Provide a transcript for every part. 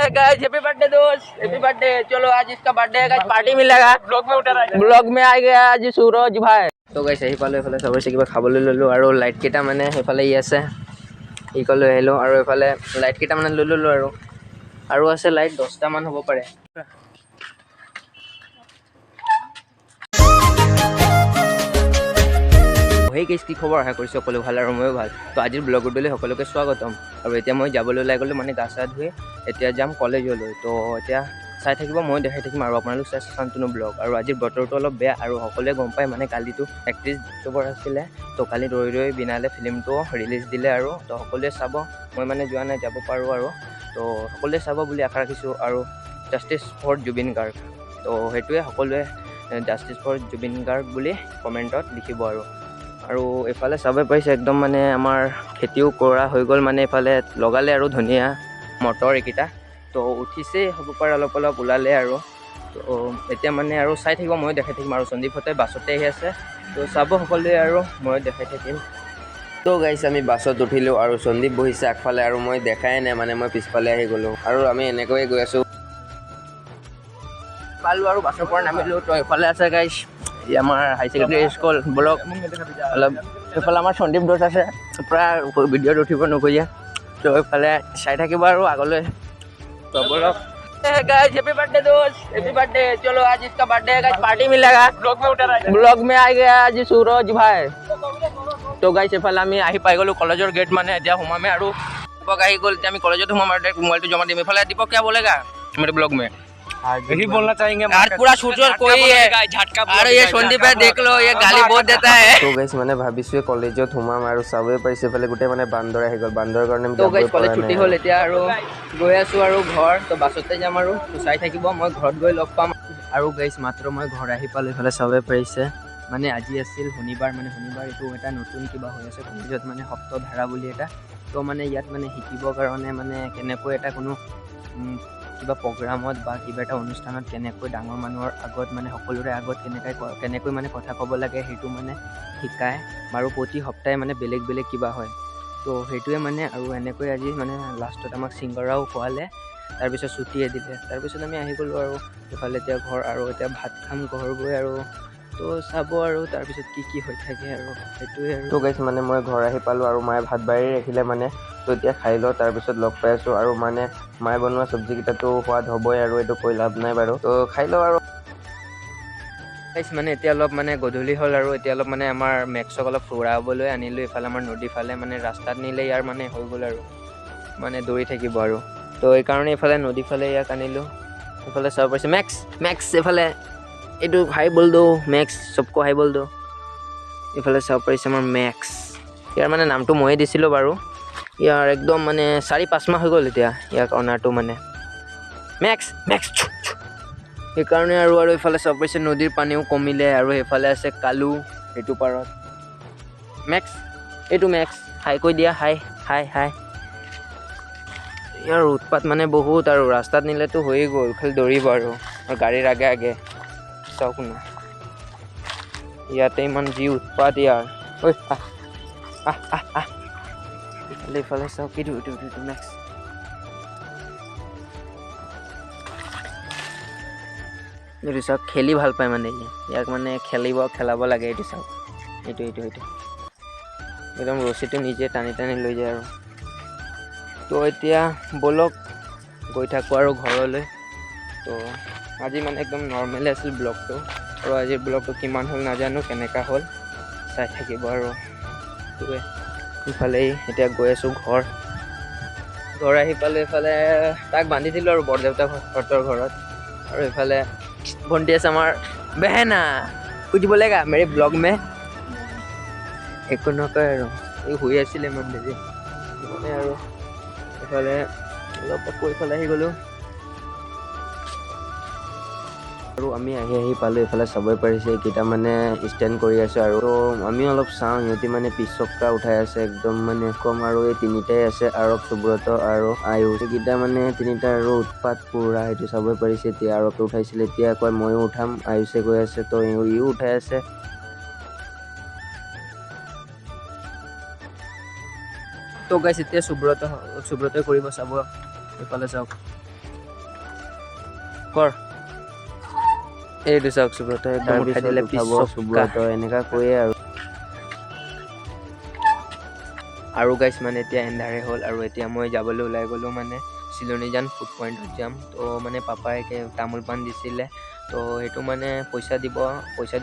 Guys happy birthday दोस्त, happy birthday. चलो आज इसका बर्थडे है गाइस, पार्टी मिलेगा। ब्लॉग में आ गया आज सूरज भाई। तो गाइस আহি পালো, এফালে সবৰে কিবা খাবলৈ ললো আৰু লাইট কেইটা মানে এফালে ই আছে, ই কলৈ আহিলো আৰু এফালে লাইট কেইটা মানে লৈ ললো আৰু আছে লাইট 10টা মান হ'ব পাৰে। সেই কেছ কি খবৰ, আশা কৰিছোঁ সকলো ভাল আৰু ময়ো ভাল। তো আজিৰ ব্লগটোলৈ সকলোকে স্বাগতম। আৰু এতিয়া মই যাবলৈ ওলাই গ'লোঁ, মানে গা চা ধুই এতিয়া যাম কলেজলৈ। তো এতিয়া চাই থাকিব, মই দেখাই থাকিম আৰু আপোনালোক চাই শান্তনু ব্লগ। আৰু আজিৰ বতৰটো অলপ বেয়া আৰু সকলোৱে গম পায়, মানে কালিতো 31 অক্টোবৰ আছিলে। তো কালি ৰৈ ৰৈ বিনালে ফিল্মটো ৰিলিজ দিলে আৰু তো সকলোৱে চাব। মই মানে যোৱা নাই, যাব পাৰোঁ আৰু তো সকলোৱে চাব বুলি আশা ৰাখিছোঁ। আৰু জাষ্টিছ ফৰ জুবিন গাৰ্গ, তো সেইটোৱে সকলোৱে জাষ্টিছ ফৰ জুবিন গাৰ্গ বুলি কমেণ্টত লিখিব। আৰু এইফালে চাব পাৰিছে একদম মানে আমাৰ খেতিও কৰা হৈ গ'ল, মানে এইফালে লগালে আৰু ধনিয়া মটৰ এইকেইটা তো উঠিছেই হ'ব পাৰে, অলপ অলপ ওলালে আৰু তো এতিয়া মানে আৰু চাই থাকিব, ময়ো দেখাই থাকিম। আৰু সন্দীপহঁতে বাছতে আহি আছে, তো চাব সকলোৱে আৰু ময়ো দেখাই থাকিম। তো গাইছ আমি বাছত উঠিলোঁ আৰু সন্দীপ বহিছে আগফালে আৰু মই দেখাই নাই, মানে মই পিছফালে আহি গ'লোঁ আৰু আমি এনেকৈয়ে গৈ আছোঁ। পালোঁ আৰু বাছৰ পৰা নামিলোঁ। তো এইফালে আছে গাইছ আমাৰ হাই ছেকেণ্ডেৰী স্কুল ব্লক, অলপ এইফালে আমাৰ সন্দীপ দোষ আছে, প্ৰায় ভিডিঅ'ত উঠিব নোখোজে। তো এইফালে চাই থাকিব আৰু আগলৈ। তো ব্লক गाइस हैप्पी बर्थडे दोस्त, हैप्पी बर्थडे। चलो आज इसका बर्थडे है गाइस, पार्टी मिलेगा। ब्लॉग में आ गया आज सूरज भाई। तो गाइस এফালে আমি আহি পাই গ'লোঁ কলেজৰ গেট, মানে এতিয়া সোমামে আৰু দীপক আহি গ'ল। এতিয়া আমি কলেজত সোমাম আৰু মোবাইলটো জমা দিম। এইফালে দীপক क्या बोलेगा मेरे ब्लॉग में? यही बोलना चाहेंगे आज पूरा शूट कोई है, अरे ये संदीप है देख लो, ये गाली बहुत देता है। তো গাইছ মানে ভাবিছোঁ কলেজত সোমাম আৰু চাবই পাৰিছে এইফালে গোটেই মানে বান্দৰ আহি গ'ল, বান্দৰৰ কাৰণে তো গাইছ কলেজ ছুটি হ'ল এতিয়া আৰু গৈ আছোঁ আৰু ঘৰ। তো বাছতে যাম আৰু চাই থাকিব, মই ঘৰত গৈ লগ পাম। আৰু গাইছ মাত্ৰ মই ঘৰ আহি পালোঁ, এইফালে চাবই পাৰিছে মানে আজি আছিল শনিবাৰ, মানে শনিবাৰ এইটো এটা নতুন কিবা হৈ আছে কলেজত, মানে সপ্তধাৰা বুলি এটা। তো মানে ইয়াত মানে শিকিবৰ কাৰণে মানে কেনেকৈ এটা কোনো কিবা প্ৰগ্ৰামত বা কিবা এটা অনুষ্ঠানত কেনেকৈ ডাঙৰ মানুহৰ আগত, মানে সকলোৰে আগত কেনেকৈ মানে কথা ক'ব লাগে সেইটো মানে শিকায়। আৰু প্ৰতি সপ্তাহে মানে বেলেগ বেলেগ কিবা হয়। তো সেইটোৱে মানে আৰু এনেকৈ আজি মানে লাষ্টত আমাক চিংগৰাও খোৱালে, তাৰপিছত ছুটিয়ে দিলে। তাৰপিছত আমি আহি গ'লোঁ আৰু এইফালে এতিয়া ঘৰ, আৰু এতিয়া ভাত খাম ঘৰ গৈ আৰু তো চাব আৰু তাৰপিছত কি হৈ থাকে আৰু সেইটোৱে আৰু। তো গাইছ মানে মই ঘৰ আহি পালোঁ আৰু মায়ে ভাত বাঢ়ি ৰাখিলে, মানে তো এতিয়া খাই লওঁ, তাৰপিছত লগ পাই আছোঁ। আৰু মানে মায়ে বনোৱা চব্জিকেইটাতো সোৱাদ হ'বই আৰু এইটো কৈ লাভ নাই বাৰু, তো খাই লওঁ আৰু। মানে এতিয়া অলপ মানে গধূলি হ'ল আৰু এতিয়া অলপ মানে আমাৰ মেক্সক অলপ ফুৰাবলৈ আনিলোঁ এইফালে আমাৰ নদীৰ ফালে, মানে ৰাস্তাত নিলে ইয়াৰ মানে হৈ গ'ল আৰু মানে দৌৰি থাকিব আৰু তো এইকাৰণে এইফালে নদীৰ ফালে ইয়াক আনিলোঁ। এইফালে চাব পাৰিছে মেক্স এইফালে এইটো হাই বল দো, মেক্স চবকো হাই বল দো। এইফালে চাব পাৰিছে আমাৰ মেক্স, ইয়াৰ মানে নামটো ময়ে দিছিলোঁ বাৰু। ইয়াৰ একদম মানে 4-5 মাহ হৈ গ'ল এতিয়া ইয়াক অনাটো, মানে মেক্স সেইকাৰণে আৰু এইফালে চাব পাৰিছে নদীৰ পানীও কমিলে আৰু সেইফালে আছে কালু সেইটো পাৰত। মেক্স এইটো মেক্স হাই কৈ দিয়া, হাই। ইয়াৰ উৎপাত মানে বহুত, আৰু ৰাস্তাত নিলেতো হৈয়ে গ'ল, খালি দৌৰিব আৰু গাড়ীৰ আগে চাওক না ইয়াতে ইমান যি উৎপাত ইয়াৰ। ঐ ইফালে চাওক এইটো মেক্স। এইটো চাওক খেলি ভাল পায়, মানে ইয়াক মানে খেলাব লাগে। এইটো চাওক এইটো একদম ৰছীটো নিজে টানি লৈ যায় আৰু। তো এতিয়া ব'লক গৈ থাকোঁ আৰু ঘৰলৈ। তো আজি মানে একদম নৰ্মেল আছিল ব্লগটো, আৰু আজিৰ ব্লগটো কিমান হ'ল নাজানো, কেনেকুৱা হ'ল চাই থাকিব আৰু। সেইটোৱে ইফালেই এতিয়া গৈ আছোঁ ঘৰ আহি পালোঁ। এইফালে তাক বান্ধি দিলোঁ আৰু বৰদেউতাহঁতৰ ঘৰত, আৰু এইফালে ভণ্টি আছে আমাৰ বেহেনা, কুछ बोलेगा मेरे ब्लॉग में? একো নকয় আৰু এই শুই আছিলে ইমান দেৰি আৰু। এইফালে অলপ আকৌ এইফালে আহি গ'লোঁ আৰু আমি আহি পালোঁ। এইফালে চাবই পাৰিছে এইকেইটা মানে ষ্টেণ্ড কৰি আছে, আৰু আমি অলপ চাওঁ সিহঁতি মানে পিছ চক্কা উঠাই আছে একদম মানে কম। আৰু এই তিনিটাই আছে আৰৱ, সুব্ৰত আৰু আয়ুষ, এইকেইটা মানে তিনিটা আৰু উৎপাত পুৰা, সেইটো চাবই পাৰিছে। এতিয়া আৰৱে উঠাইছিলে, এতিয়া কয় ময়ো উঠাম, আয়ুষে কৈ আছে, তো ইও উঠাই আছে। তো গাইছ এতিয়া সুব্ৰতে কৰিব চাব, এইফালে চাওক কৰ এইটো চাওক সুব্ৰত একদম উঠাই দিলে পিছ সুব্ৰত এনেকা কৈয়ে আৰু গাইছ মানে এতিয়া এন্ধাৰে হ'ল আৰু এতিয়া মই যাবলৈ ওলাই গ'লোঁ মানে চিলনীজান ফুড পইণ্টত যাম তো মানে পাপাই তামোল পাণ দিছিলে তো সেইটো মানে পইচা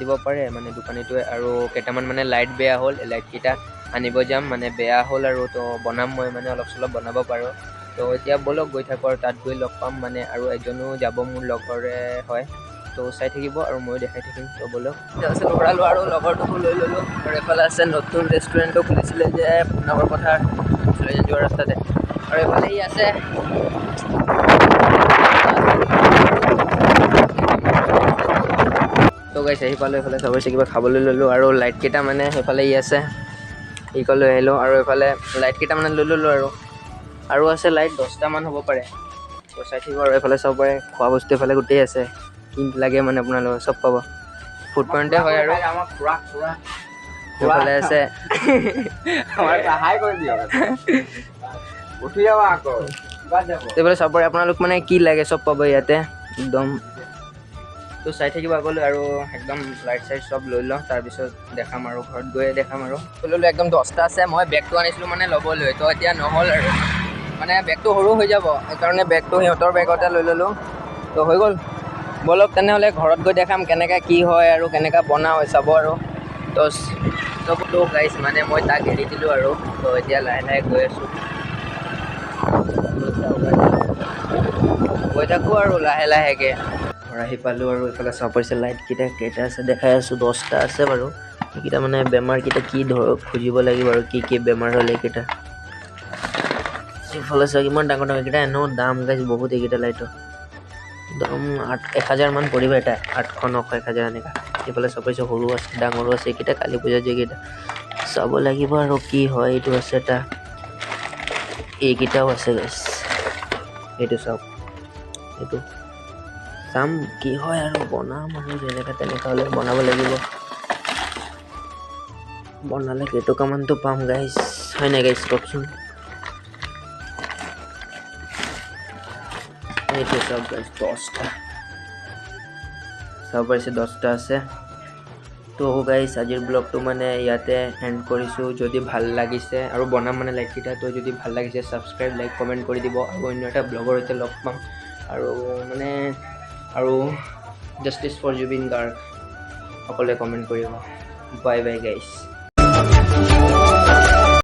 দিব পাৰে মানে দোকানীটোৱে আৰু কেইটামান মানে লাইট বেয়া হ'ল লাইটকেইটা আনিব যাম মানে বেয়া হ'ল আৰু তো বনাম মই মানে অলপ চলপ বনাব পাৰোঁ তো এতিয়া ব'লক গৈ থাকোঁ আৰু তাত গৈ লগ পাম মানে আৰু এজনো যাব মোৰ লগৰে হয় তো চাই থাকিব আৰু ময়ো দেখাই থাকিম তো ব'লক আছে লৰালোঁ আৰু লগৰটোকো লৈ ল'লোঁ আৰু এইফালে আছে নতুন ৰেষ্টুৰেণ্টটো খুলিছিলে যে নগৰ পথাৰ যোৱা ৰাস্তাতে আৰু এইফালে ই আছে তো গাইছ আহি পালোঁ এইফালে চবছে কিবা খাবলৈ ল'লোঁ আৰু লাইটকেইটা মানে সেইফালে ই আছে ইক লৈ আহিলোঁ আৰু এইফালে লাইটকেইটা মানে লৈ ল'লোঁ আৰু আছে লাইট 10টামান হ'ব পাৰে তো চাই থাকিব আৰু এইফালে চাব পাৰে খোৱা বস্তু এইফালে গোটেই আছে কি লাগে মানে আপোনালোকৰ চব পাব ফুড পইণ্টে হয় আৰু এইফালে আছে এইফালে চাব পাৰে আপোনালোক মানে কি লাগে চব পাব ইয়াতে একদম তো চাই থাকিব আগলৈ আৰু একদম লাইট চাইট চব লৈ লওঁ তাৰপিছত দেখাম আৰু ঘৰত গৈয়ে দেখাম আৰু ল'লোঁ একদম 10টা আছে মই বেগটো আনিছিলোঁ মানে ল'বলৈ তো এতিয়া নহ'ল আৰু মানে বেগটো সৰু হৈ যাব সেইকাৰণে বেগটো সিহঁতৰ বেগতে লৈ ল'লোঁ তো হৈ গ'ল ব'লক তেনেহ'লে ঘৰত গৈ দেখাম কেনেকৈ কি হয় আৰু কেনেকৈ বনাওঁ চাব আৰু তো চবটো গাইছ মানে মই তাক এৰি দিলোঁ আৰু তো এতিয়া লাহে লাহে গৈ আছোঁ গৈ থাকোঁ আৰু লাহে লাহেকৈ ঘৰ আহি পালোঁ আৰু এইফালে চাব পাৰিছে লাইটকেইটা কেইটা আছে দেখাই আছোঁ 10টা আছে বাৰু এইকেইটা মানে বেমাৰকেইটা কি খুজিব লাগিব আৰু কি বেমাৰ হ'লে এইকেইটা এইফালে চাওক ইমান ডাঙৰ এইকেইটা এনেও দাম গাইছ বহুত এইকেইটা লাইটৰ একদম 1000 মান পৰিব এটা 800 900 1000 এনেকুৱা এইফালে চাব পাৰিছে সৰু আছে ডাঙৰো আছে এইকেইটা কালি পূজা যিকেইটা চাব লাগিব আৰু কি হয় এইটো আছে এটা এইকেইটাও আছে গাইছ এইটো চাওক এইটো চাম কি হয় আৰু বনাম আৰু যেনেকৈ তেনেকৈ হ'লে বনাব লাগিব বনালে কেইটকামানতো পাম গাইছ হয় নাই গাইছ কওকচোন এইটো চাওক গাইছ 10টা চাব পাৰিছে 10টা আছে তো গাইছ আজিৰ ব্লগটো মানে ইয়াতে এণ্ড কৰিছোঁ যদি ভাল লাগিছে আৰু বনাম মানে লাইককেইটা তো যদি ভাল লাগিছে ছাবস্ক্ৰাইব লাইক কমেণ্ট কৰি দিব আৰু অন্য এটা ব্লগৰ সৈতে লগ পাম আৰু মানে আৰু জাষ্টিছ ফৰ জুবিন গাৰ্গ সকলোৱে কমেণ্ট কৰিব বাই বাই গাইছ